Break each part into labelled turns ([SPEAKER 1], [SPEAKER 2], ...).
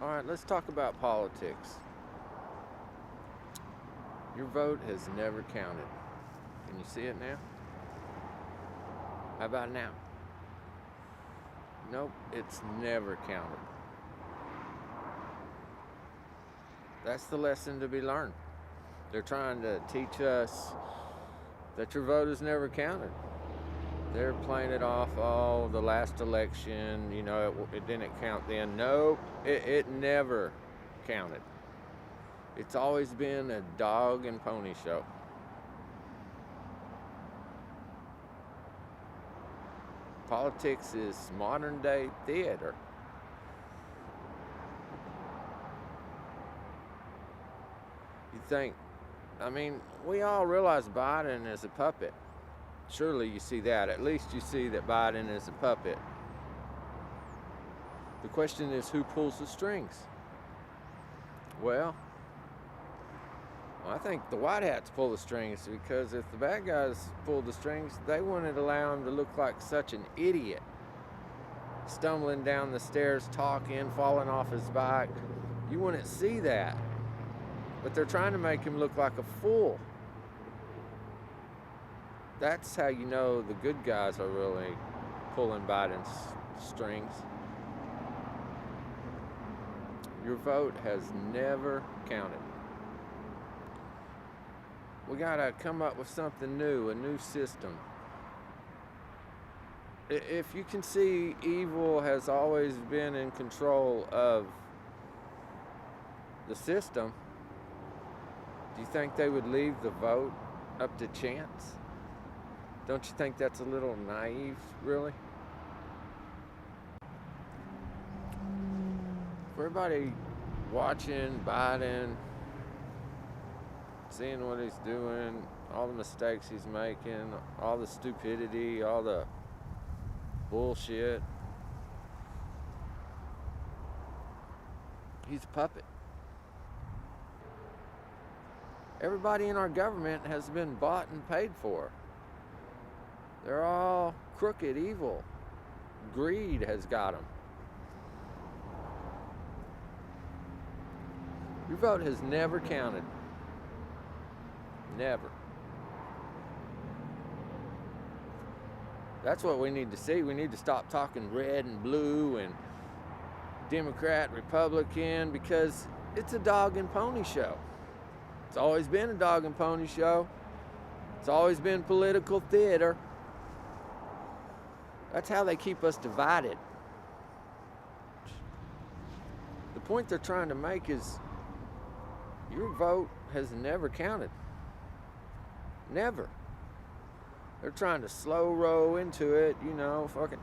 [SPEAKER 1] All right, let's talk about politics. Your vote has never counted. Can you see it now? How about now? Nope, it's never counted. That's the lesson to be learned. They're trying to teach us that your vote is never counted. They're playing it off, oh, the last election, it didn't count then. Nope, it never counted. It's always been a dog and pony show. Politics is modern day theater. You think, we all realize Biden is a puppet. Surely you see that. At least you see that Biden is a puppet. The question is, who pulls the strings? Well, I think the white hats pull the strings, because if the bad guys pulled the strings, they wouldn't allow him to look like such an idiot. Stumbling down the stairs, talking, falling off his bike. You wouldn't see that. But they're trying to make him look like a fool. That's how you know the good guys are really pulling Biden's strings. Your vote has never counted. We gotta come up with something new, a new system. If you can see, evil has always been in control of the system, do you think they would leave the vote up to chance? Don't you think that's a little naive, really? For everybody watching Biden, seeing what he's doing, all the mistakes he's making, all the stupidity, all the bullshit, he's a puppet. Everybody in our government has been bought and paid for. They're all crooked, evil. Greed has got them. Your vote has never counted. Never. That's what we need to see. We need to stop talking red and blue and Democrat, Republican, because it's a dog and pony show. It's always been a dog and pony show. It's always been political theater. That's how they keep us divided. The point they're trying to make is your vote has never counted. Never. They're trying to slow roll into it, fucking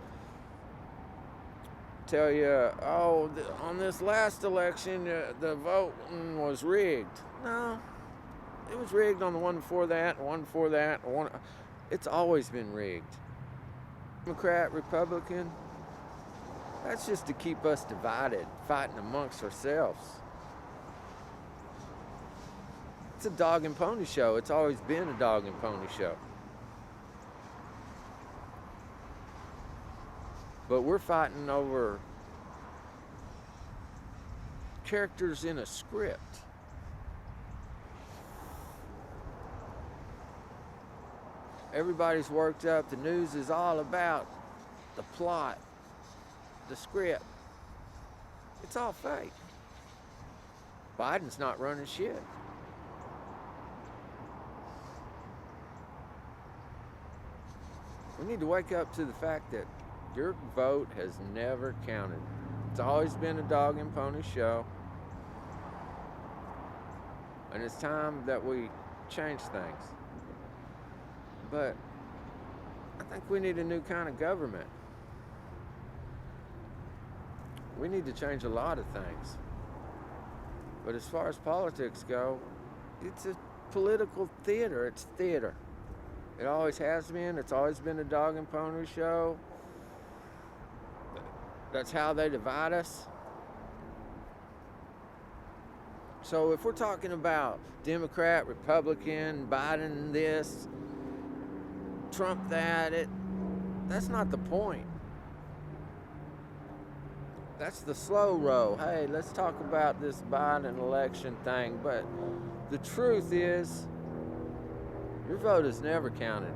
[SPEAKER 1] tell you, on this last election, the voting was rigged. No, it was rigged on the one before that, and one before that. It's always been rigged. Democrat, Republican, that's just to keep us divided, fighting amongst ourselves. It's a dog and pony show. It's always been a dog and pony show. But we're fighting over characters in a script. Everybody's worked up. The news is all about the plot, the script. It's all fake. Biden's not running shit. We need to wake up to the fact that your vote has never counted. It's always been a dog and pony show. And it's time that we change things. But I think we need a new kind of government. We need to change a lot of things. But as far as politics go, it's a political theater. It's theater. It always has been. It's always been a dog and pony show. That's how they divide us. So if we're talking about Democrat, Republican, Biden this, Trump that, that's not the point. that's the slow roll. Hey, let's talk about this Biden election thing. But the truth is, your vote is never counted.